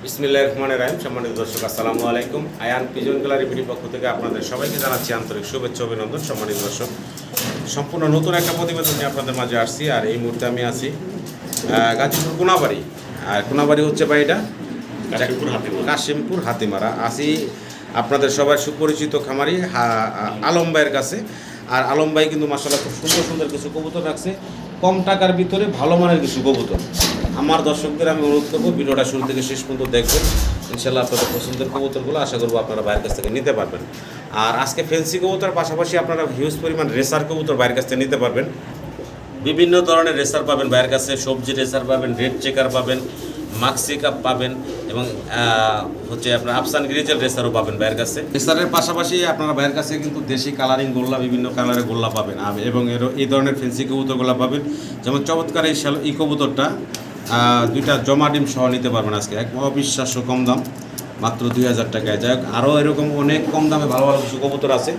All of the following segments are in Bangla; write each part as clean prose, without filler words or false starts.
বিসমিল্লাহির রহমানির রহিম। সম্মানিত দর্শক, আসসালামু আলাইকুম। আয়ান পিজন গ্যালারি ভিডিও পক্ষ থেকে আপনাদের সবাইকে জানাচ্ছি আন্তরিক শুভেচ্ছা অভিনন্দন। সম্মানিত দর্শক, সম্পূর্ণ নতুন একটা প্রতিবেদন নিয়ে আপনাদের মাঝে আসছি। আর এই মুহূর্তে আমি আছি গাজীপুর কোনাবাড়ি। আর কোনাবাড়ি হচ্ছে ভাই এটা কাশিমপুর হাতিমারা। আসি আপনাদের সবাই সুপরিচিত খামারি আলম ভাইয়ের কাছে। আর আলম ভাই কিন্তু মাশাআল্লাহ খুব সুন্দর সুন্দর কিছু কবুতর রাখছে, কম টাকার ভিতরে ভালো মানের কিছু কবুতর। আমার দর্শকদের আমি অনুরোধ করবো ভিডিওটা শুরু থেকে শেষ পর্যন্ত দেখবেন। ইনশাল্লাহ আপনাদের পছন্দের কবুতরগুলো আশা করবো আপনারা বাইরের কাছ থেকে নিতে পারবেন। আর আজকে ফেন্সি কবুতর পাশাপাশি আপনারা হিউজ পরিমাণ রেসার কবুতর বাইরের কাছ থেকে নিতে পারবেন। বিভিন্ন ধরনের রেসার পাবেন বাইরের কাছে, সবজি রেসার পাবেন, রেড চেকার পাবেন, মাক্সি কাপ পাবেন এবং হচ্ছে আপনার আফসান গ্রিজেল রেসারও পাবেন বাইরের কাছে। রেসারের পাশাপাশি আপনারা বাইরের কাছে কিন্তু দেশি কালারিং গোল্লা, বিভিন্ন কালারের গোল্লা পাবেন এবং এই ধরনের ফেন্সি কবুতরগুলো পাবেন। যেমন চমৎকার এই কবুতরটা দুইটা জমা ডিম সহ নিতে পারবেন আজকে, এক অবিশ্বাস্য কম দাম, মাত্র 2000 টাকায়। যাই হোক, আরও এরকম অনেক কম দামে ভালো ভালো কিছু কবুতর আছে।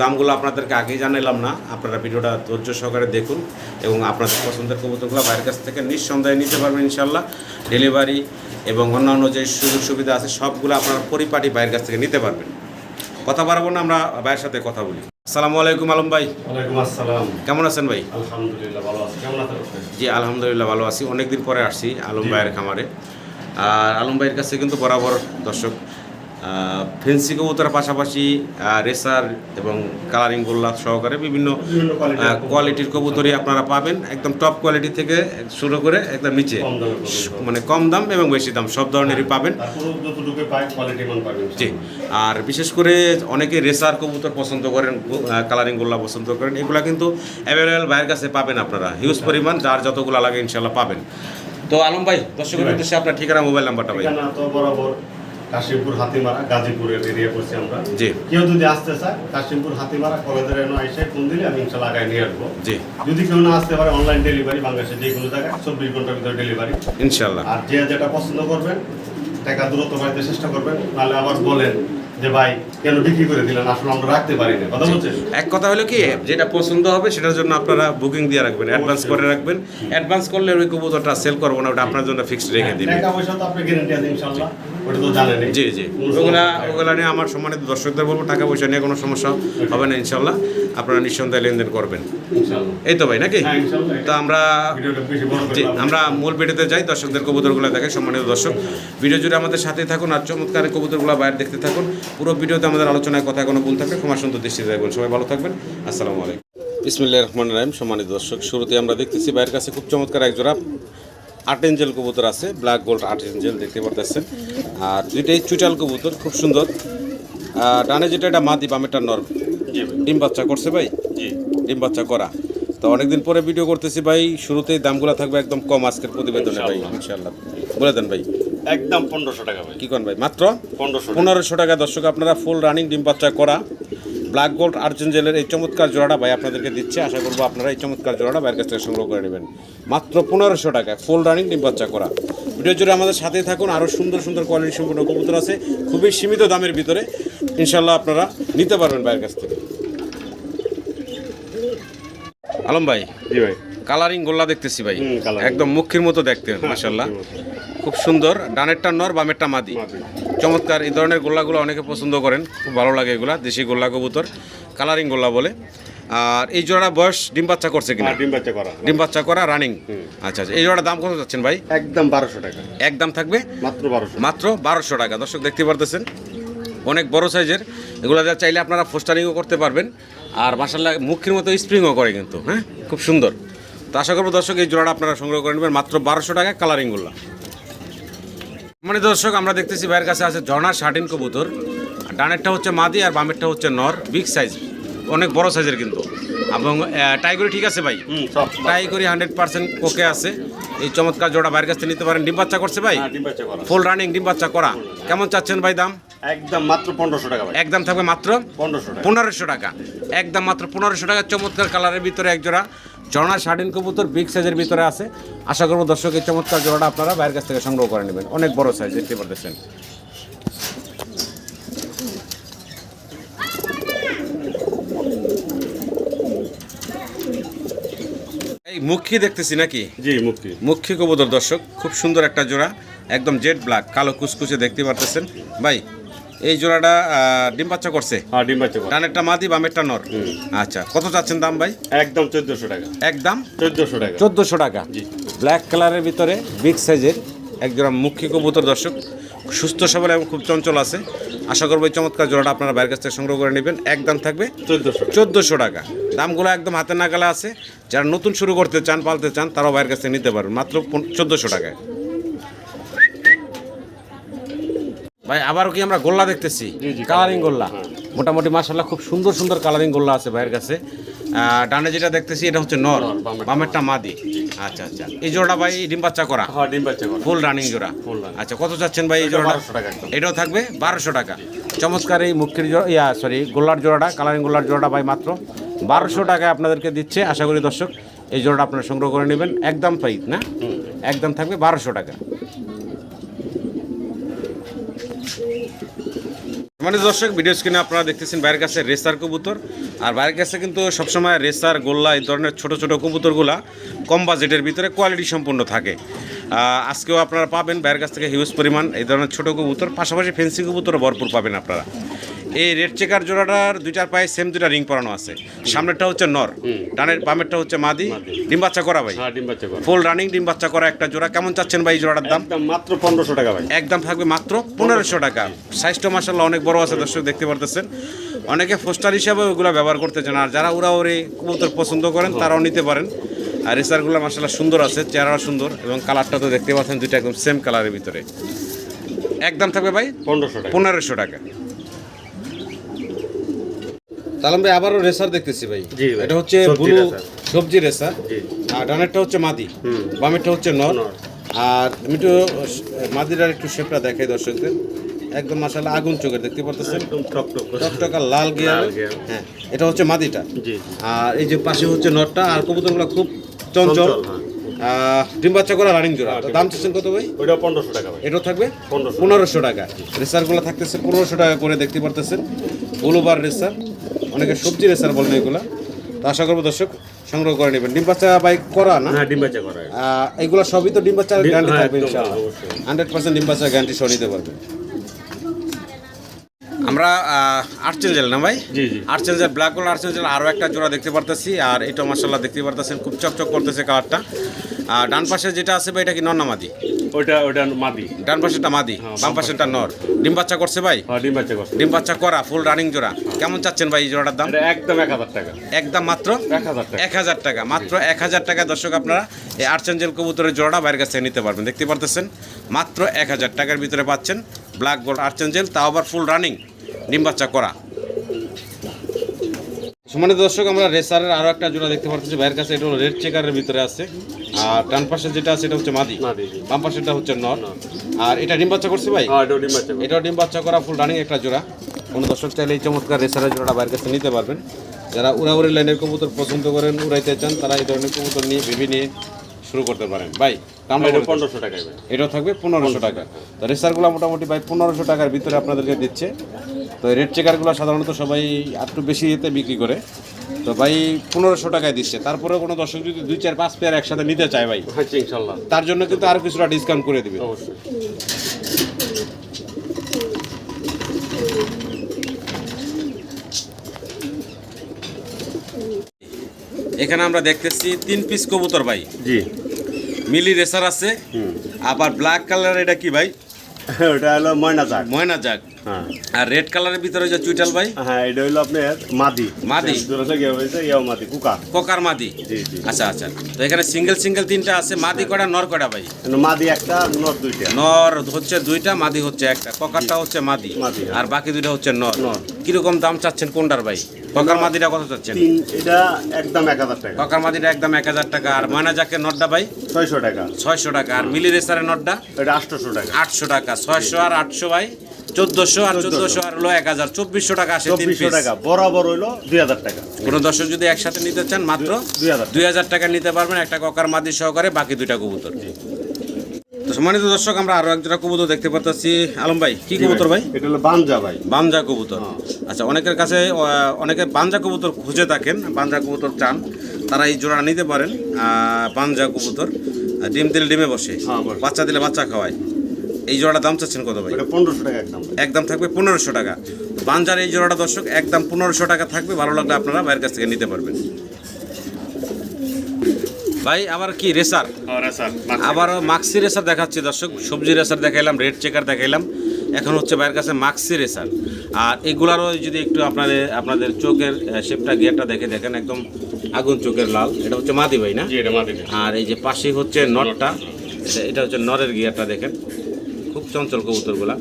দামগুলো আপনাদেরকে আগেই জানালাম না, আপনারা ভিডিওটা ধৈর্য সহকারে দেখুন এবং আপনাদের পছন্দের কবুতরগুলো বাইরের কাছ থেকে নিঃসন্দেহে নিতে পারবেন ইনশাল্লাহ। ডেলিভারি এবং অন্যান্য যে সুযোগ সুবিধা আছে সবগুলো আপনারা পরিপাটি বাইরের কাছ থেকে নিতে পারবেন। কথা বাড়াবো না, আমরা ভাইয়ের সাথে কথা বলি। আসসালামু আলাইকুম আলম ভাই। ওয়ালাইকুম আসসালাম। কেমন আছেন ভাই? আলহামদুলিল্লাহ ভালো আছি। কেমন আছেন আপনি? জি আলহামদুলিল্লাহ ভালো আছি। অনেকদিন পরে আসছি আলম ভাইয়ের খামারে। আর আলম ভাইয়ের কাছে কিন্তু বরাবর দর্শক ফেন্সি কবুতরের পাশাপাশি রেসার এবং কালারিং গোল্লা সহকারে বিভিন্ন কোয়ালিটির কবুতরই আপনারা পাবেন। একদম টপ কোয়ালিটি থেকে শুরু করে একদম নিচে, মানে কম দাম এবং বেশি দাম সব ধরনেরই পাবেন। জি, আর বিশেষ করে অনেকে রেসার কবুতর পছন্দ করেন, কালারিং গোল্লা পছন্দ করেন, এগুলো কিন্তু অ্যাভেলেবেল ভাইয়ের কাছে পাবেন আপনারা হিউজ পরিমাণ, যার যতগুলো লাগে ইনশাল্লাহ পাবেন। তো আলম ভাই, দর্শকের উদ্দেশ্যে আপনার ঠিকানা, মোবাইল নাম্বারটা ভাই। তো বরাবর কাশিমপুর হাতিমারা, গাজীপুরের এরিয়া করছি আমরা। জি, কেউ যদি আসতে চায় কাশিমপুর হাতিমারা কলেজের এনে এসে ফোন দিলে আমি ইনশাল্লাহ আগায় নিয়ে আসবো। জি, যদি কেউ না আসতে পারে অনলাইন ডেলিভারি, বাংলাদেশের যে কোনো জায়গায় 24 ঘন্টার ভিতরে ডেলিভারি ইনশাল্লাহ। আর যে যেটা পছন্দ করবেন টাকা দ্রুত পাইতে চেষ্টা করবেন, নাহলে আবার বলেন যে ভাই কেন বিক্রি করে দিলেন, আসলে আমরা রাখতে পারি না। কথা বলছেন, এক কথা হলো কি, যেটা পছন্দ হবে সেটার জন্য আপনারা বুকিং দিয়ে রাখবেন, অ্যাডভান্স করে রাখবেন। অ্যাডভান্স করলে ওই কবুতরটা সেল করবো না, ওটা আপনার জন্য ফিক্সড রেখে দিবেন। টাকা পয়সা তো আপনি গ্যারান্টি আছে ইনশাআল্লাহ, ওটা তো জানেন। জি জি, ওগুলা নিয়ে আমার সম্মানিত দর্শকদের বলবো, টাকা পয়সা নিয়ে কোনো সমস্যা হবে না ইনশাল্লাহ। আপনারা নিঃসন্দেহে লেনদেন করবেন, এই তো ভাই নাকি? তো আমরা মূল ভিডিওতে যাই, দর্শকদের কবুতরগুলো দেখে। সম্মানিত দর্শক, ভিডিও জুড়ে আমাদের সাথে থাকুন আর চমৎকার কবুতরগুলো বাইরে দেখতে থাকুন। পুরো ভিডিওতে আমাদের আলোচনায় কথা কোনো ভুল থাকলে ক্ষমা সুন্দর দৃষ্টিতে দেখবেন। সবাই ভালো থাকবেন। আসসালামু আলাইকুম। বিসমিল্লাহির রহমানির রহিম। সম্মানিত দর্শক, শুরুতে আমরা দেখতেছি বাইরের কাছে খুব চমৎকার এক জোড়া আর্ট এঞ্জেল কবুতর আছে, ব্ল্যাক গোল্ড আর্ট এঞ্জেল দেখতে পারতেছেন। আর দুইটাই চুইটাল কবুতর, খুব সুন্দর। ডানে যেটা এটা মাদি, বামেটা নর। ডিম বাচ্চা করছে ভাই? জি, ডিম বাচ্চা করা। তো অনেকদিন পরে ভিডিও করতেছি ভাই, শুরুতেই দামগুলো থাকবে একদম কম আজকের প্রতিবেদনে ভাই ইনশাআল্লাহ। বলে দেন ভাই। একদম 1500 টাকা ভাই। কি কোন ভাই? মাত্র 1500 টাকা। দর্শক, আপনারা ফুল রানিং ডিম বাচ্চা করা ব্ল্যাক গোল্ড আর্জেঞ্জেলের এই চমৎকার জোড়াটা ভাই আপনাদেরকে দিচ্ছে। আশা করবো আপনারা এই চমৎকার জোড়াটা বাইরের কাছ থেকে সংগ্রহ করে নেবেন মাত্র 1500 টাকায়, ফুল রানিং ডিম বাচ্চা করা। ভিডিও জুড়ে আমাদের সাথেই থাকুন। আরও সুন্দর সুন্দর কোয়ালিটি সম্পূর্ণ কবুতর আছে খুবই সীমিত দামের ভিতরে, ইনশাল্লাহ আপনারা নিতে পারবেন বাইরের কাছ থেকে। আলম ভাই, জি ভাই, কালারিং গোল্লা দেখতেছি ভাই, coloring। একদম মুখির মতো দেখতে, মাশাআল্লাহ খুব সুন্দর। ডানেরটা নর, বামেরটা মাদি, চমৎকার। এই ধরনের গোল্লাগুলো অনেকে পছন্দ করেন, খুব ভালো লাগে এগুলা। দেশি গোল্লা কবুতর, কালারিং গোল্লা বলে। আর এই জোড়া বয়স ডিম বাচ্চা করছে কিনা? ডিম বাচ্চা করা, ডিম বাচ্চা করা রানিং। আচ্ছা আচ্ছা, এই জোড়ার দাম কত যাচ্ছেন ভাই? একদম 1200 টাকা। একদম থাকবে মাত্র 1200। মাত্র 1200 টাকা। দর্শক দেখতে পারতেছেন অনেক বড় সাইজের এগুলো, যা চাইলে আপনারা ফোস্টারিংও করতে পারবেন। আর মাশাআল্লাহ মুখের মতো স্প্রিংও করে কিন্তু, হ্যাঁ খুব সুন্দর। তো আশা করবো দর্শক এই জোড়াটা আপনারা সংগ্রহ করে নেবেন মাত্র 1200 টাকায়, কালারিংগুলো। মানে দর্শক, আমরা দেখতেছি ভাইয়ের কাছে আছে ঝর্ণার শার্টিন কবুতর। ডানেরটা হচ্ছে মাদি আর বামেরটা হচ্ছে নর, বিগ সাইজ, অনেক বড় সাইজের কিন্তু। এবং টাইগরি ঠিক আছে ভাই? টাইগরি 100% ওকে আছে। এই চমৎকার জোড়া বাইরের কাছ থেকে নিতে পারেন। ডিম বাচ্চা করছে ভাই? ফুল রানিং ডিম বাচ্চা করা। কেমন চাচ্ছেন ভাই দাম? একদম মাত্র 1500 টাকা ভাই। একদম থাকবে মাত্র 1500 টাকা। একদম মাত্র 1500 টাকা। চমৎকার কালারের ভিতরে এক জোড়া ঝর্ণার শার্টিন কবুতর, বিগ সাইজের ভিতরে আছে। আশা করবো দর্শক এই চমৎকার জোড়াটা আপনারা বাইরের কাছ থেকে সংগ্রহ করে নেবেন। অনেক বড় সাইজ দেখতে পারতেছেন। এই মুখী দেখতেছি নাকি? জি, মুখী কবুতর দর্শক, খুব সুন্দর একটা জোড়া। একদম জেড ব্ল্যাক, কালো কুচকুচে দেখতে পারতেছেন ভাই। এই জোড়াটা ডিম বাচ্চা করছে? হ্যাঁ, ডিম বাচ্চা করে। ডানেরটা মাদি, বামেরটা নর। আচ্ছা, কত চাচ্ছেন দাম ভাই? একদম 1400 টাকা। একদম 1400 টাকা। 1400 টাকা। জি। ব্ল্যাক কালারের ভিতরে বিগ সাইজের একজোড়া মুখী কবুতর দর্শক, সুস্থ সবল এবং খুব চঞ্চল আছে। আশা করবো এই চমৎকার জোড়াটা আপনারা বাইরের কাছ থেকে সংগ্রহ করে নেবেন। একদম থাকবে 1400 টাকা। দামগুলো একদম হাতের নাগালে আছে। যারা নতুন শুরু করতে চান, পালতে চান, তারাও বাইরের কাছ থেকে নিতে পারবেন মাত্র 1400 টাকায়। ভাই আবারও কি আমরা গোল্লা দেখতেছি? কালারিং গোল্লা, মোটামুটি মাশাআল্লাহ খুব সুন্দর সুন্দর কালারিং গোল্লা আছে ভাইয়ের কাছে। ডানে যেটা দেখতেছি এটা হচ্ছে নর, বামেরটা মাদি। আচ্ছা আচ্ছা, এই জোড়াটা ভাই ডিম বাচ্চা করা? হ্যাঁ, ডিম বাচ্চা করা। ফুল রানিং জোড়া। আচ্ছা, কত চাচ্ছেন ভাই এই জোড়াটা? 1200 টাকা একদম। এটাও থাকবে 1200 টাকা। চমৎকার এই মুখির জোড়া, গোল্লার জোড়াটা, কালারিং গোল্লার জোড়াটা ভাই মাত্র 1200 টাকায় আপনাদেরকে দিচ্ছে। আশা করি দর্শক এই জোড়াটা আপনারা সংগ্রহ করে নেবেন। একদম পাই না, একদম থাকবে 1200 টাকা। মানে দর্শক, ভিডিও স্ক্রিনে আপনারা দেখতেছেন বাইরের কাছে রেসার কবুতর। আর বাইরের কাছে কিন্তু সবসময় রেসার, গোল্লা এই ধরনের ছোট ছোট কবুতরগুলা কম বাজেটের ভিতরে কোয়ালিটি সম্পন্ন থাকে। আজকেও আপনারা পাবেন বাইরের কাছ থেকে হিউজ পরিমাণ এই ধরনের ছোট কবুতর, পাশাপাশি ফেন্সি কবুতরও ভরপুর পাবেন আপনারা। এই রেড চেকার জোড়াটার দুইটার পায়ে সেম দুইটা রিং পরানো আছে। সামনেরটা হচ্ছে নর, ডানের বামেরটা হচ্ছে মাদি। ডিম বাচ্চা করা ভাই? হ্যাঁ, ডিম বাচ্চা করা। ফুল রানিং ডিম বাচ্চা করা একটা জোড়া। কেমন চাচ্ছেন ভাই এই জোড়াটার দাম? একদম মাত্র 1500 টাকা ভাই। একদম থাকবে মাত্র 1500 টাকা। সাইজটা মাশাআল্লাহ অনেক বড় আছে দর্শক, দেখতে পারতেছেন। অনেকে ফোস্টার হিসাবে ওইগুলো ব্যবহার করতে চান, আর যারা উড়াউড়ি কবুতর পছন্দ করেন তারাও নিতে পারেন। আর রেসারগুলো মাশাআল্লাহ সুন্দর আছে, চেহারা সুন্দর, এবং কালারটা তো দেখতে পাচ্ছেন দুইটা একদম সেম কালারের ভিতরে। একদম থাকবে ভাই 1500 টাকা। তাহলে ভাই আবারও রেসার দেখতেছি ভাই। এটা হচ্ছে ব্লু সবজি রেসার। আর ডানেরটা হচ্ছে মাদি, বামেরটা হচ্ছে নর। আর আমি একটু মাদিরার একটু শেপটা দেখাই দর্শকদের। একদম মাশাআল্লাহ আগুন চোখের, দেখতে পারতেছেন, একদম টকটকা লাল গিয়ার। হ্যাঁ, এটা হচ্ছে মাদিটা। আর এই যে পাশে হচ্ছে নরটা। আর কবুতরগুলো খুব চঞ্চল, ডিম বাচ্চা করা রানিং জোড়া। দাম চাচ্ছেন কত ভাই? ওইটা 1500 টাকা ভাই। এটাও থাকবে 1500 টাকা। রেসারগুলো থাকতেছে 1500 টাকা করে, দেখতে পারতেছেন। ব্লুবার রেসার, অনেকে সবজি রেসার বলেন এগুলা। তো আশা করবো দর্শক সংগ্রহ করে নেবেন। ডিম বাচ্চা বাইক করা না? হ্যাঁ, ডিম বাচ্চা করা। এগুলো সবই তো ডিম বাচ্চার গ্যারান্টি হ্যাঁ, থাকবে একদম, ইনশাআল্লাহ। অবশ্যই। 100% ডিম বাচ্চার গ্যারান্টি সহ নিতে পারবেন। আমরা আর্চেঞ্জেল না ভাই? জি জি। আর্চেঞ্জেল, ব্ল্যাক গোল্ড আর্চেঞ্জেল আরও একটা জোড়া দেখতে পারতেছি। আর এটা মাশাআল্লাহ দেখতে পারতেছেন খুব চকচক করতেছে কালারটা। আর ডান পাশে যেটা আছে ভাই, এটা কি নর না মাদি? ওইটা মাদি। ডান পাশেরটা মাদি, বাম পাশেরটা নর। ডিম বাচ্চা করছে ভাই? হ্যাঁ, ডিম বাচ্চা করছে। ডিম বাচ্চা করা ফুল রানিং জোড়া। কেমন চাচ্ছেন ভাই এই জোড়াটার দাম? এটা একদম 1000 টাকা। একদম মাত্র 1000 টাকা। 1000 টাকা, মাত্র 1000 টাকা। দর্শক আপনারা এই আর্চেঞ্জেল কবুতরের জোড়াটা বাইরের কাছে নিতে পারবেন, দেখতে পারতেছেন। মাত্র 1000 টাকার ভিতরে পাচ্ছেন ব্ল্যাক গোল্ড আর্চেঞ্জেল, তাও আবার ফুল রানিং ডিম বাচ্চা করা। সম্মানিত দর্শক, আমরা রেসারের আরও একটা জোড়া দেখতে পাচ্ছি বাইরের কাছে। এটা হলো রেড চেকারের ভিতরে আছে। আর ডান পাশে যেটা আছে এটা হচ্ছে মাদি, বাম পাশেরটা হচ্ছে নর। আর এটা ডিম বাচ্চা করছে ভাই? হ্যাঁ, এটাও ডিম বাচ্চা। এটাও ডিম বাচ্চা করা ফুল রানিং একটা জোড়া। কোনো দর্শক চাইলে এই চমৎকার রেসারের জোড়াটা বাইরের কাছে নিতে পারবেন। যারা উড়াউড়ি লাইনের কবুতর পছন্দ করেন, উড়াইতে চান, তারা এই ধরনের কবুতর নিয়ে ভেবে নিয়ে শুরু করতে পারেন ভাই। দামটা 1500 টাকা। এটাও থাকবে 1500 টাকা। তো রেসারগুলো মোটামুটি ভাই 1500 টাকার ভিতরে আপনাদেরকে দিচ্ছে। তো রেড চেকারগুলো সাধারণত সবাই একটু বেশি এতে বিক্রি করে, তো ভাই 1500 টাকায় দিচ্ছে। তারপরে কোনো দর্শক যদি 2, 4, 5 পেয়ার একসাথে নিতে চায় ভাই, হ্যাঁ ইনশাআল্লাহ, তার জন্য কিন্তু আরও কিছুটা ডিসকাউন্ট করে দিবে অবশ্যই। এখানে আমরা দেখতেছি 3 পিস কবুতর ভাই। জি। মিলি রেসার আছে, আবার ব্ল্যাক কালার। এটা কি ভাই? ওটা হলো ময়না জাগ। ময়না জাগ। হ্যাঁ। আর রেড কালারের ভিতরে যে চুইটাল ভাই? হ্যাঁ, এটা হলো আপনার মাদি। মাদি দূরে গিয়ে হয়েছে ইয়াও মাদি, কোকার মাদি। জি জি। আচ্ছা আচ্ছা, তো এখানে সিঙ্গেল তিনটা আছে। মাদি কয়টা, নর কয়টা ভাই? মাদি একটা, নর দুইটা। নর হচ্ছে 2টা, মাদি হচ্ছে একটা। কোকারটা হচ্ছে মাদি, আর বাকি 2টা হচ্ছে নর। কিরকম দাম চাচ্ছেন কোনটার ভাই? কোকার মাদিটা কত চাচ্ছেন? এটা একদম 1000 টাকা। কোকার মাদিটা একদম 1000 টাকা। আর ময়না জাকের নটটা ভাই? 600 টাকা। 600 টাকা। আর মিলি রেসারের নটটা? এটা 800 টাকা। 800 টাকা। 600 আর 800 ভাই 1400, আর 1400 আর হলো 1000, 2400 টাকা আসে 3 পিস। 2400 টাকা। বরাবর হইলো 2000 টাকা। কোনো দর্শক যদি একসাথে নিতে চান মাত্র 2000 টাকা নিতে পারবেন, একটা কোকার মাদি সহকারে, বাকি 2টা কবুতর। তো সম্মানিত দর্শক, আমরা আরো একজোড়া কবুতর দেখতে পাচ্ছি। আলম ভাই, কি কবুতর ভাই? এটা হলো বানজা ভাই। বানজা কবুতর। আচ্ছা, অনেকের কাছে অনেকে বানজা কবুতর খুঁজে থাকেন, বানজা কবুতর চান, তারা এই জোড়া নিতে পারেন। বানজা কবুতর ডিম দিলে ডিমে বসে, বাচ্চা দিলে বাচ্চা খাওয়ায়। এই জোড়াটা দাম চাচ্ছেন কত ভাই? এটা 1500 টাকা একদম। একদম থাকবে 1500 টাকা। বাঞ্জার এই জোড়াটা দর্শক একদম 1500 টাকা থাকবে। ভালো লাগলে আপনারা ভাইয়ের কাছ থেকে নিতে পারবেন। ভাই আবার কি রেসার? আবারও মাক্সি রেসার দেখাচ্ছি দর্শক। সবজি রেসার দেখাইলাম, রেড চেকার দেখাইলাম, এখন হচ্ছে ভাইয়ের কাছে মাক্সি রেসার। আর এগুলারও যদি একটু আপনাদের চোখের শেপটা গিয়ারটা দেখে দেখেন, একদম আগুন চোখের লাল। এটা হচ্ছে মাদি ভাই না? আর এই যে পাশে হচ্ছে নটটা, এটা হচ্ছে নরের গিয়ারটা দেখেন, খুব চঞ্চল কবুতরগুলা।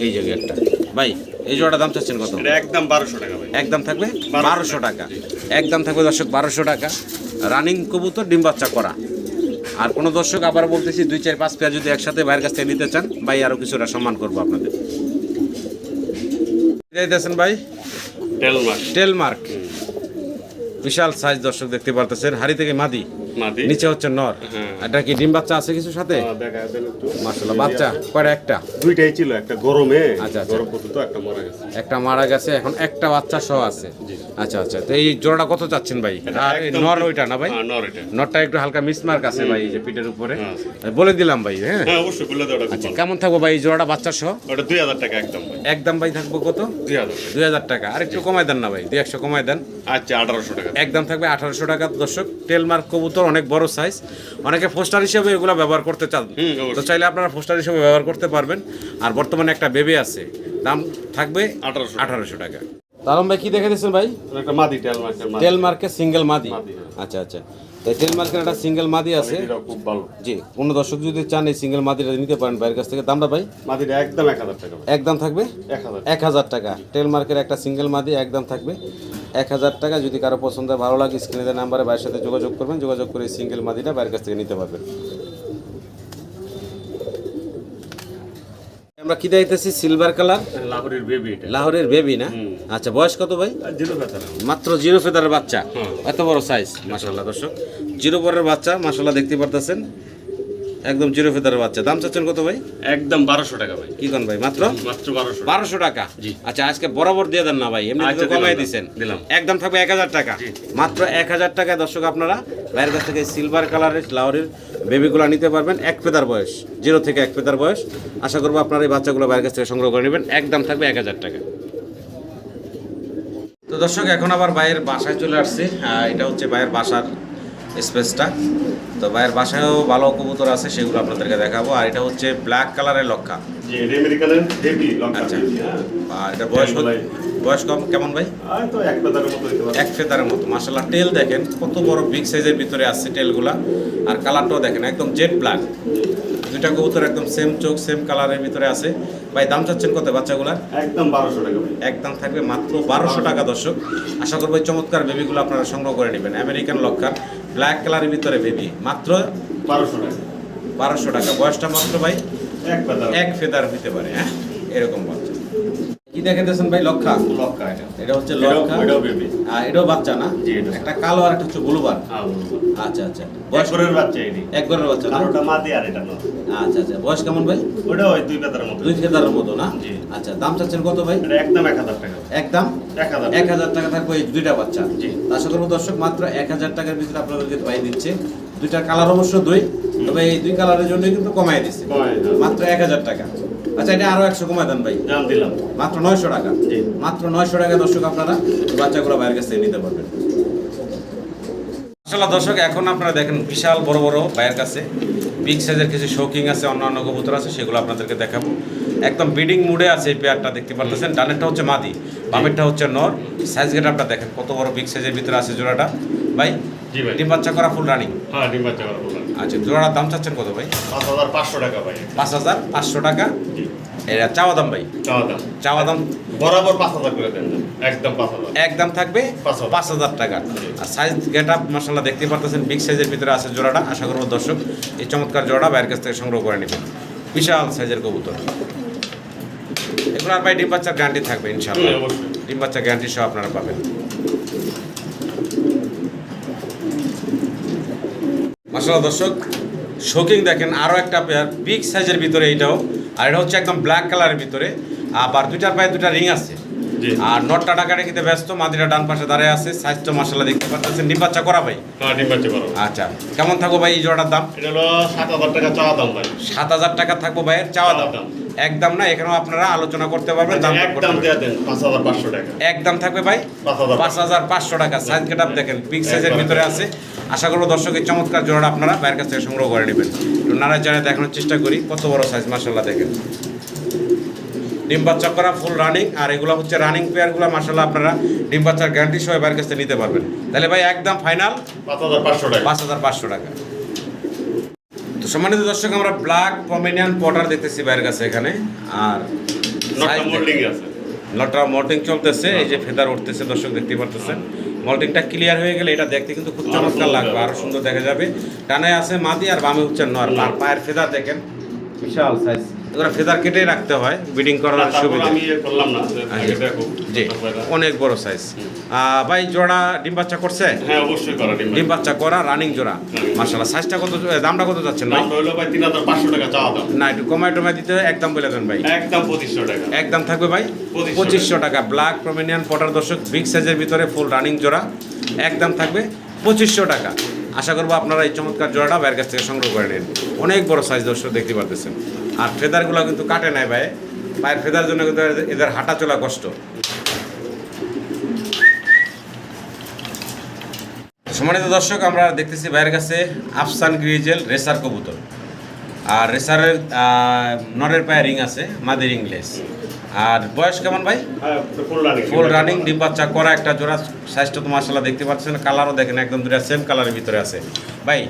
এই যে গিয়ারটা ভাই, এই জোড়াটা দাম চাচ্ছেন কত? একদম 1200 টাকা ভাই। একদম থাকবে 1200 টাকা। একদম থাকবে দর্শক 1200 টাকা। রানিং কবুতর, ডিম বাচ্চা করা। আর কোনো দর্শক আবার বলতেছি 2, 4, 5 পেয়ার যদি একসাথে ভাইয়ের কাছ থেকে নিতে চান, ভাই আরও কিছুটা সম্মান করবো আপনাদের। দেখতেছেন ভাই টেলমার্ক, বিশাল সাইজ দর্শক দেখতে পারতেছেন। হাড়ি থেকে মাদি, নিচে হচ্ছে নর। এটা কি ডিম বাচ্চা আছে কিছু সাথে? মাশাআল্লাহ। বাচ্চা কয়টা? একটা, দুইটাই ছিল, একটা গরমে, আচ্ছা গরম পড়তো তো, একটা মারা গেছে। একটা মারা গেছে, এখন একটা বাচ্চা সহ আছে। আচ্ছা আচ্ছা, তো এই জোড়াটা কত চাচ্ছেন ভাই? আর এই নর ওইটা না ভাই? নরটা একটু হালকা মিসমার্ক আছে ভাই, এই যে পিঠের উপরে। বলে দিলাম ভাই। হ্যাঁ অবশ্যই বলে দাও। আচ্ছা, কেমন থাকবো ভাই এই জোড়াটা বাচ্চা সহ? ওটা 2000 টাকা একদম ভাই। একদম ভাই থাকবো কত? 2000 টাকা। আর একটু কমাই দেন না ভাই, 200 কমাই দেন। আচ্ছা 1800 টাকা। একদম থাকবে 1800 টাকা দর্শক। টেলমার্ক কবুতর, অনেক বড় সাইজ। অনেকে পোস্টার হিসেবে এগুলো ব্যবহার করতে চান, তো চাইলে আপনারা পোস্টার হিসেবে ব্যবহার করতে পারবেন। আর বর্তমানে একটা বেবি আছে, দাম থাকবে 1800 টাকা। তারম ভাই কি দেখে দিচ্ছেন ভাই? একটা মাদি টেলমার্কের সিঙ্গেল মাদি। আচ্ছা আচ্ছা, তো টেলমার্কের একটা সিঙ্গেল মাদি আছে, খুব ভালো। জি, কোনো দর্শক যদি চান এই সিঙ্গেল মাদিটা নিতে পারেন ভাইয়ের কাছ থেকে। দামটা ভাই? মাদিটা একদম 1000 টাকা। একদম থাকবে 1000 টাকা। টেলমার্কের একটা সিঙ্গেল মাদি একদম থাকবে 1000 টাকা। যদি কারো পছন্দ ভালো লাগে, স্ক্রিনে দেওয়া নাম্বারে ভাইয়ের সাথে যোগাযোগ করবেন। যোগাযোগ করে সিঙ্গেল মাদিটা ভাইয়ের কাছ থেকে নিতে পারবেন। আমরা কি দেখতেছি? সিলভার কালার লাহোরের বেবি। এটা লাহোরের বেবি না? আচ্ছা, বয়স কত ভাই? মাত্র 0 ফেদারের বাচ্চা। এত বড় সাইজ, মাশাআল্লাহ দর্শক। 0 পরের বাচ্চা, মাশাআল্লাহ দেখতে পারতেছেন, একদম 0 ফেদারের বাচ্চা। দাম চাচ্ছেন কত ভাই? একদম 1200 টাকা ভাই। কি কোন ভাই? মাত্র 1200 টাকা। জি। আচ্ছা, আজকে বরাবর দিয়ে দেন না ভাই, এমনি কমাই দিয়েছেন। একদম থাকবে 1000 টাকা। মাত্র 1000 টাকায় দর্শক আপনারা ভাইয়ের কাছ থেকে সিলভার কালারের লাহোরের বেবিগুলো নিতে পারবেন। 1 ফেদার বয়স, 0 থেকে 1 ফেদার বয়স। আশা করবো আপনারা এই বাচ্চাগুলো ভাইয়ের কাছ থেকে সংগ্রহ করে নেবেন। একদম থাকবে 1000 টাকা। তো দর্শক, এখন আবার ভাইয়ের বাসায় চলে আসছে। এটা হচ্ছে ভাইয়ের বাসার স্পেসটা। তো ভাইয়ের বাসায়ও ভালো কবুতর আছে, সেগুলো আপনাদেরকে দেখাবো। আর এটা হচ্ছে ব্ল্যাক কালারের লক্ষা। আচ্ছা, আর এটা বয়স কম কেমন ভাই? এক ফেদারের মতো। মাশাআল্লাহ, টেল দেখেন কত বড় বিগ সাইজের ভিতরে আসছে টেলগুলা। আর কালারটাও দেখেন একদম জেড ব্ল্যাক। দুইটা কবুতর একদম সেম চোখ, সেম কালারের ভিতরে আছে। ভাই দাম চাচ্ছেন কত বাচ্চাগুলার? একদম 1200 টাকা ভাই। একদম থাকবে মাত্র 1200 টাকা দর্শক। আশা করবো এই চমৎকার বেবিগুলো আপনারা সংগ্রহ করে নেবেন। আমেরিকান লক্ষার ব্ল্যাক কালারের ভিতরে বেবি, মাত্র 1200 টাকা। 1200 টাকা। বয়সটা মাত্র ভাই এক ফেদার হতে পারে। হ্যাঁ, এরকম বাচ্চা। কি দেখাতেছেন ভাই? লক্ষা। এটা হচ্ছে লক্ষা। এটাও বাচ্চা না? একটা কালো আর একটা হচ্ছে ব্লুবার। আচ্ছা আচ্ছা, বয়সের বাচ্চা। একবারের বাচ্চা না? ওটা মাদি আর এটা নর। আচ্ছা আচ্ছা, বয়স কেমন ভাই? ওটা ওই 2 ফেদারের মতো। 2 ফেদারের মতো না? আচ্ছা, দাম চাচ্ছেন কত ভাই? এটা একদম 1000 টাকা। একদম 1000 টাকা থাকবে এই দুইটা বাচ্চা। জি। আশা করবো দর্শক মাত্র 1000 টাকার ভিতরে আপনাদেরকে ভাই দিচ্ছে। দুইটা কালার অবশ্য 2, তবে এই 2 কালারের জন্য কিন্তু কমাই দিচ্ছে মাত্র 1000 টাকা। আচ্ছা, এটা আরো 100 কমাই দেন ভাই। দাম দিলাম মাত্র 900 টাকা। মাত্র 900 টাকা দর্শক আপনারা বাচ্চাগুলো বাইরের কাছ থেকে নিতে পারবেন। মাশাআল্লাহ দর্শক, এখন আপনারা দেখেন বিশাল বড় বড় ভাইয়ের কাছে বিগ সাইজের কিছু শৌকিং আছে, অন্যান্য কবুতর আছে, সেগুলো আপনাদেরকে দেখাবো। একদম ব্রিডিং মুডে আছে এই পেয়ারটা, দেখতে পারতেছেন। ডানেরটা হচ্ছে মাদি, বামেরটা হচ্ছে নর। সাইজ গেটআপটা দেখেন কত বড় বিগ সাইজের ভিতরে আছে জোড়াটা ভাই। জি ভাই। ডিম বাচ্চা করা ফুল রানিং। হ্যাঁ, ডিম বাচ্চা করা ফুল রানিং। আচ্ছা, জোড়াটার দাম চাচ্ছেন কত ভাই? 5500 টাকা ভাই। 5500 টাকা। এটা চাওয়া দাম ভাই? চাওয়া দাম বরাবর 5000 করে দেন। একদম 5000। একদম থাকবে 5000 টাকা। আর সাইজ গেটআপ মাশাআল্লাহ দেখতে পারতেছেন বিগ সাইজের ভিতরে আছে জোড়াটা। আশা করব দর্শক এই চমৎকার জোড়াটা বাইরের কাছ থেকে সংগ্রহ করে নেবেন। বিশাল সাইজের কবুতর এগুলোর ভাই। ডিম বাচ্চার গ্যারান্টি থাকবে ইনশাআল্লাহ। ডিম বাচ্চা গ্যারান্টি সহ আপনারা পাবেন। মাশাআল্লাহ দর্শক, শৌকিং দেখেন আরও একটা পেয়ার বিগ সাইজের ভিতরে এইটাও। আর এটা হচ্ছে একদম ব্ল্যাক কালারের ভিতরে। আবার দুইটার পায়ে দুটা রিং আছে। জি। আর নটটা টাকা রেখে ব্যস্ত, মাদিটা ডান পাশে দাঁড়িয়ে আছে, সাইজ তো মাশাআল্লাহ দেখতে পাচ্ছেন। ডিম বাচ্চা করা ভাই? হ্যাঁ, ডিম বাচ্চা করো। আচ্ছা, কেমন থাকবো ভাই এই জোড়াটার দাম? এটা হলো 7,000 টাকা চাওয়া দাম ভাই। 7,000 টাকা থাকবো ভাইয়ের চাওয়া দাম। দাম। একদম না, এখানেও আপনারা আলোচনা করতে পারবেন, দাম করতে একদম পারবেন। দিয়ে দেন 5,500 টাকা। একদম থাকবে ভাই 5,500 টাকা। সাইজ গেটআপ দেখেন, বিগ সাইজের ভিতরে আছে। আশা করবো দর্শকের চমৎকার জোড়াটা আপনারা বাইরের কাছ থেকে সংগ্রহ করে নেবেন। একটু নাড়া চাড়া দেখানোর চেষ্টা করি, কত বড় সাইজ মাশাআল্লাহ দেখেন। ডিম বাচ্চা করা ফুল রানিং, আর এগুলো হচ্ছে রানিং পেয়ারগুলো মাশাআল্লাহ আপনারা ডিম বাচ্চার গ্যারান্টি সহ বাইরের কাছ থেকে নিতে পারবেন। তাহলে ভাই একদম ফাইনাল 5,500 টাকা। 5,500 টাকা। তো সম্মানিত দর্শক, আমরা ব্ল্যাক পমেনিয়ান পটার দেখতেছি বাইরের কাছে এখানে। আর নটটা মোল্ডিং আছে। লটরা মল্টিং চলতেছে, এই যে ফেদার উঠতেছে দর্শক দেখতে পারতেছেন। মল্টিংটা ক্লিয়ার হয়ে গেলে এটা দেখতে কিন্তু খুব চমৎকার লাগবে, আরো সুন্দর দেখা যাবে। ডানে আছে মাদি আর বামে হচ্ছে নর। আর পায়ের ফেদার দেখেন, বিশাল সাইজ। এগুলো ফেদার কেটেই রাখতে হয় ব্রিডিং করার তারপর সুবিধা। আমি করলাম না যে আচ্ছা। দেখো। জি, অনেক বড় সাইজ। ভাই জোড়া ডিম বাচ্চা করছে? হ্যাঁ, অবশ্যই করা ডিম। ডিম বাচ্চা করা রানিং জোড়া মাশাআল্লাহ। সাইজটা কত, দামটা কত যাচ্ছেন ভাই? দাম হলো ভাই 3,500 টাকা চাওয়া দাম। না, একটু কমায় টমায় দিতে একদম বলে দেন ভাই। একদম 2,500 টাকা। একদম থাকবে ভাই 2500 টাকা। ব্ল্যাক প্রমিনিয়ান পটার দর্শক, বিগ সাইজের ভিতরে ফুল রানিং জোড়া, একদম থাকবে 2500 টাকা। আশা করবো আপনারা এই চমৎকার জোড়াটা বাইরের কাছ থেকে সংগ্রহ করে নিন। অনেক বড় সাইজ দর্শক দেখতে পারতেছেন। আর ফেদারগুলো কিন্তু কাটে নাই ভাই, পায়ের ফেদার জন্য কিন্তু এদের হাঁটা চলা কষ্ট। সম্মানিত দর্শক, আমরা দেখতেছি বাইরের কাছে আফসান গ্রিজেল রেসার কবুতর। আর রেসারের নরের পায়ে রিং আছে, মাদি রিং লেস। আর বয়স কেমন ভাই? হ্যাঁ, ফুল রানিং। ফুল রানিং ডিম বাচ্চা করা একটা জোড়া। সাইজটা তো মাশাআল্লাহ দেখতে পাচ্ছেন, কালারও দেখেন একদম দুটা সেম কালারের ভিতরে আছে। ভাই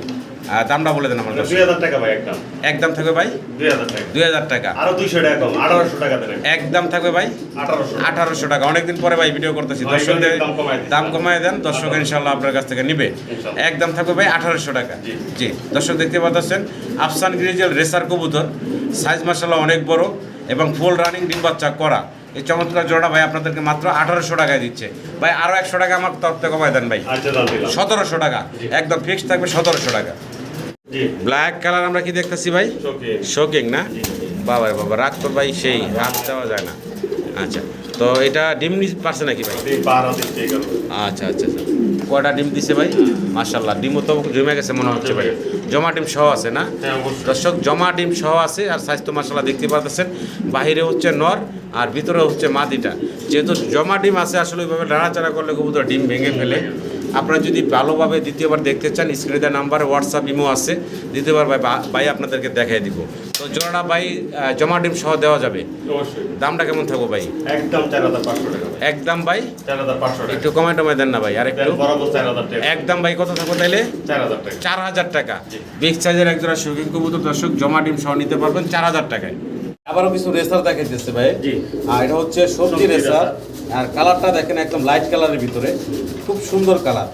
দামটা বলে দেন আমার কাছে। 2,000 টাকা ভাই একদম। একদম থাকবে ভাই 2,000 টাকা। 2,000 টাকা। আরো 200 টাকা কম, 1,800 টাকা দেন। একদম থাকবে ভাই 1,800। 1,800 টাকা। অনেকদিন পরে ভাই ভিডিও করতেছি, ভাই, দর্শকদের দাম কমায় দিন। দাম কমায় দেন, দর্শক ইনশাআল্লাহ আপনার কাছ থেকে নিবে। ইনশাআল্লাহ। একদম থাকবে ভাই 1,800 টাকা। জি। জি, দর্শক দেখতে পাচ্ছেন আফসান গ্রিজেল রেসার কবুতর। সাইজ মাশাআল্লাহ অনেক বড় এবং ফুল রানিং ডিম বাচ্চা করা। এই চমৎকার জোড়া ভাই আপনাদেরকে মাত্র 1,800 টাকায় দিচ্ছে। ভাই আরো 100 টাকা আমার তরফ থেকে কমায় দেন ভাই। আচ্ছা, দাম দিলাম। 1,700 টাকা। একদম ফিক্সড থাকবে 1,700 টাকা। জি। ব্ল্যাক কালার আমরা কি দেখতেছি ভাই? শৌখিন। শোকিং না? জি, জি। বাবা রে বাবা, রাগ তো ভাই সেই, হাত দেওয়া যায় না। আচ্ছা, তো এটা ডিম পারছে নাকি ভাই? এই 12 দিন ঠিক আছে। আচ্ছা আচ্ছা আচ্ছা, কয়টা ডিম দিছে ভাই? মাশাআল্লাহ, ডিমও তো জমে গেছে মনে হচ্ছে ভাই। জমা ডিম সহ আছে না? হ্যাঁ, অবশ্যই। দর্শক, জমা ডিম সহ আছে। আর সাইজ তো মাশাআল্লাহ দেখতে পাচ্ছেন, বাহিরে হচ্ছে নর আর ভিতরে হচ্ছে মাদিটা। যেহেতু জমা ডিম আছে, আসলে ওইভাবে নাড়াচাড়া করলে কবুতর ডিম ভেঙে ফেলে। আপনারা যদি ভালোভাবে দ্বিতীয়বার দেখতে চান, স্ক্রিনে দেওয়া নাম্বারে হোয়াটসঅ্যাপ ইমো আছে, দ্বিতীয়বার ভাই আপনাদেরকে দেখাই দিব। তো জোড়াটা ভাই জমা ডিম সহ দেওয়া যাবে। অবশ্যই। দামটা কেমন থাকবো ভাই? একদম 4,500 টাকা ভাই। একদম ভাই 4,500 টাকা। একটু কমায় টমায় দেন না ভাই, আর একটু। দেন বরাবর 4,000 টাকা। একদম ভাই কত থাকবে তাইলে? 4,000 টাকা। 4,000 টাকা। বিগ সাইজের একজোড়া শৌখিন কবুতর দর্শক, জমা ডিম সহ নিতে পারবেন 4,000 টাকায়। আবারও কিছু রেসার দেখাইতেছে ভাই। জি। আর এটা হচ্ছে সবজি রেসার। আর কালারটা দেখেন একদম লাইট কালারের ভিতরে, খুব সুন্দর কালার।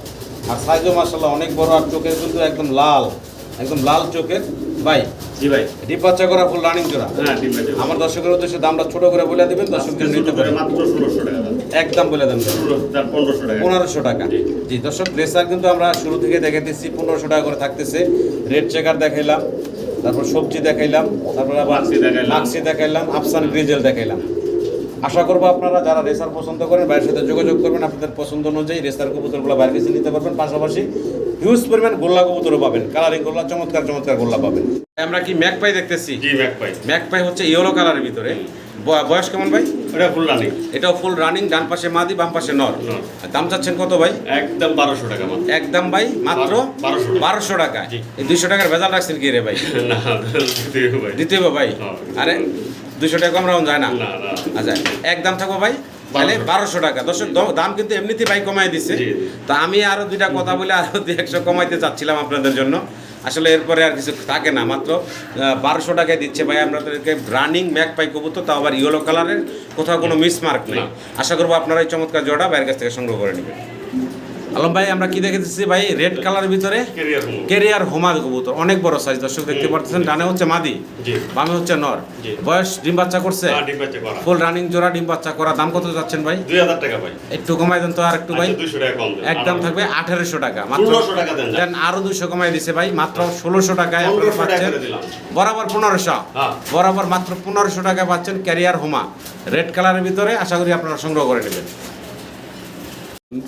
আর সাইজও মাশাআল্লাহ অনেক বড়। আর চোখের কিন্তু একদম লাল, একদম লাল চোখের ভাই। জি ভাই। ডিম বাচ্চা করা ফুল রানিং জোড়া। হ্যাঁ, ডিম বাচ্চা। আমার দর্শকের উদ্দেশ্যে দামটা ছোট করে বলে দিবেন, দর্শকদের নিতে পারে। মাত্র 1,600 টাকা দাম। একদম বলে দেন ভাই। 1,500 টাকা। 1500 টাকা। জি দর্শক, রেসার কিন্তু আমরা শুরু থেকে দেখাইতেছি 1500 টাকা করে থাকতেছে। রেড চেকার দেখাইলাম, তারপর সবজি দেখাইলাম, তারপর আবার মাক্সি দেখাইলাম, আফসান গ্রিজেল দেখাইলাম। আশা করবো আপনারা যারা রেসার পছন্দ করেন বাইরের সাথে যোগাযোগ করবেন, আপনাদের পছন্দ অনুযায়ী রেসার কবুতরগুলো বাইরে কাছে নিতে পারবেন। পাশাপাশি হিউজ পরিমাণ গোল্লা কবুতরও পাবেন, কালারিং গোল্লা, চমৎকার চমৎকার গোল্লা পাবেন। আমরা কি ম্যাকপাই দেখতেছি? জি, ম্যাকপাই। ম্যাকপাই হচ্ছে ইয়েলো কালারের ভিতরে। বয়স কেমন ভাই? এটা ফুল রানিং। এটাও ফুল রানিং, ডান পাশে মাদি বাম পাশে নর। নর। দাম চাচ্ছেন কত ভাই? একদম 1,200 টাকা মাত্র। একদম ভাই মাত্র 1,200 টাকা। জি। এই 200 টাকার ভেজাল রাখছেন কি রে ভাই? না, দিতে ভাই। দিতে হবে ভাই। হ্যাঁ। আরে 200 টাকা কম রাউন্ড যায় না। না, না। আচ্ছা, একদম থাকবো ভাই তাহলে 1,200 টাকা। দর্শক, দাম কিন্তু এমনিতেই ভাই কমাই দিচ্ছে। জি, জি। তা আমি আরো দুইটা কথা বলে আরো 200 কমাইতে চাচ্ছিলাম আপনাদের জন্য। আসলে এরপরে আর কিছু থাকে না, মাত্র 1,200 টাকায় দিচ্ছে ভাই আপনাদেরকে রানিং ম্যাকপাই কবুতর, তাও আবার ইয়েলো কালারের, কোথাও কোনো মিসমার্ক নেই। না। আশা করবো আপনারা এই চমৎকার জোড়া বাইরের কাছ থেকে সংগ্রহ করে নেবেন। আলম ভাই আমরা কি দেখে দিচ্ছি ভাই রেড কালারের ভিতরে ক্যারিয়ার হোম। কেরিয়ার হোমা কবুতর, অনেক বড় সাইজ দর্শক দেখতে পাচ্ছেন। ডানে হচ্ছে মাদি, জি। বামে হচ্ছে নর। জি। বয়স ডিম বাচ্চা করছে, ডিম বাচ্চা করা। ফুল রানিং জোড়া ডিম বাচ্চা করা। দাম কত যাচ্ছেন ভাই? 2000 টাকা ভাই। একটু কমাই দেন তো আর একটু ভাই। আচ্ছা, 200 টাকা কম দেন। একদম থাকবে 1800 টাকা মাত্র। 1600 টাকা দেন। দেন আরো 200 কমাই দিছে ভাই, মাত্র 1600 টাকায় আপনারা 1500 টাকা পাচ্ছেন। করে দিলাম। বরাবর 1500, হ্যাঁ। বরাবর মাত্র 1500 টাকায় পাচ্ছেন ক্যারিয়ার হোমা রেড কালারের ভিতরে। আশা করি আপনারা সংগ্রহ করে নেবেন।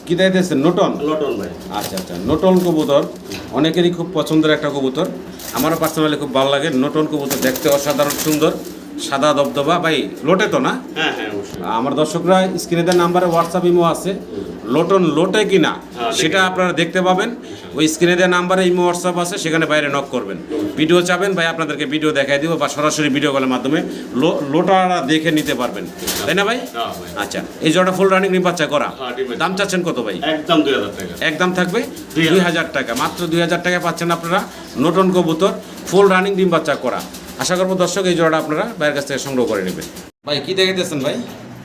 কি দিতেছেন? নোটন। লটন ভাই। আচ্ছা আচ্ছা, নোটন কবুতর অনেকেরই খুব পছন্দের একটা কবুতর, আমারও পার্সোনালি খুব ভালো লাগে। নোটন কবুতর দেখতে অসাধারণ সুন্দর, সাদা দবদবা। ভাই লোটে তো না? হ্যাঁ হ্যাঁ অবশ্যই। আমার দর্শকরা স্ক্রিনে দেওয়া নাম্বারে হোয়াটসঅ্যাপ ইমো আছে, লোটন লোটে কিনা সেটা আপনারা দেখতে পাবেন। ওই স্ক্রিনে দেওয়া নাম্বারে ইমো হোয়াটসঅ্যাপ আছে, সেখানে বাইরে নক করবেন। ভিডিও চাবেন ভাই আপনাদেরকে ভিডিও দেখাই দিব, বা সরাসরি ভিডিও কলের মাধ্যমে লোটাটা দেখে নিতে পারবেন, তাই না ভাই? হ্যাঁ ভাই। আচ্ছা, এই জোড়া ফুল রানিং ডিম বাচ্চা করা। হ্যাঁ, ডিম বাচ্চা। দাম চাচ্ছেন কত ভাই? একদম 2000 টাকা। একদম থাকবে 2000 2000 টাকা, মাত্র 2000 টাকায় পাচ্ছেন আপনারা নোটন কবুতর ফুল রানিং ডিম বাচ্চা করা। আশা করবো দর্শক এই জোড়াটা আপনারা বাইরের কাছ থেকে সংগ্রহ করে নেবেন। ভাই কি দেখেছেন ভাই?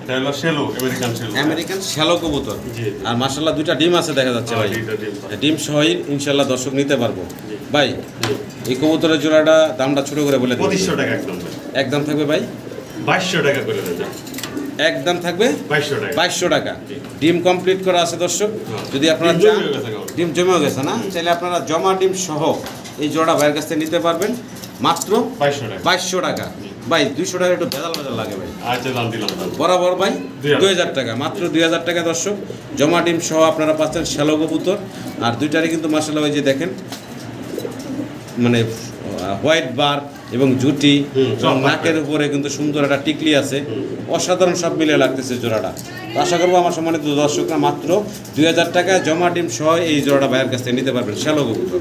এটা হলো শেলো, আমেরিকান শেলো। আমেরিকান শ্যালো কবুতর। জি। আর মাশাআল্লাহ দুইটা ডিম আছে দেখা যাচ্ছে ভাই। দুইটা ডিম। ডিম সহই ইনশাআল্লাহ দর্শক নিতে পারবো। জি। ভাই জি। এই কবুতরের জোড়াটা দামটা ছোট করে বলে দিন। 2500 টাকা একদম ভাই। একদম থাকবে ভাই 2200 টাকা করে দেন। একদম থাকবে 2200 টাকা। 2200 টাকা। জি। ডিম কমপ্লিট করা আছে দর্শক। হ্যাঁ। যদি আপনারা ডিম চান, জমে গেছে এখন। ডিম জমেও গেছে না, চাইলে আপনারা জমা ডিম সহ এই জোড়া ভাইয়ের কাছ থেকে নিতে পারবেন মাত্র 2200 টাকা। 2200 টাকা। ভাই 200 টাকা একটু ভেজাল ভেজাল লাগে ভাই। আচ্ছা দাম দিলাম দাম। বরাবর ভাই 2000 2000 টাকা, মাত্র 2000 টাকা দর্শক। জমা ডিম সহ আপনারা পাচ্ছেন শ্যালো কবুতর। আর দুইটারই কিন্তু মাশাআল্লাহ ওই যে দেখেন মানে হোয়াইট বার এবং জুটি এবং নাকের উপরে কিন্তু সুন্দর একটা টিকলি আছে, অসাধারণ সব মিলে লাগতেছে জোড়াটা। তো আশা করবো আমার সম্মানিত দর্শকরা মাত্র 2000 টাকায় জমা ডিম সহ এই জোড়াটা ভাইয়ের কাছ থেকে নিতে পারবেন শ্যালো কবুতর।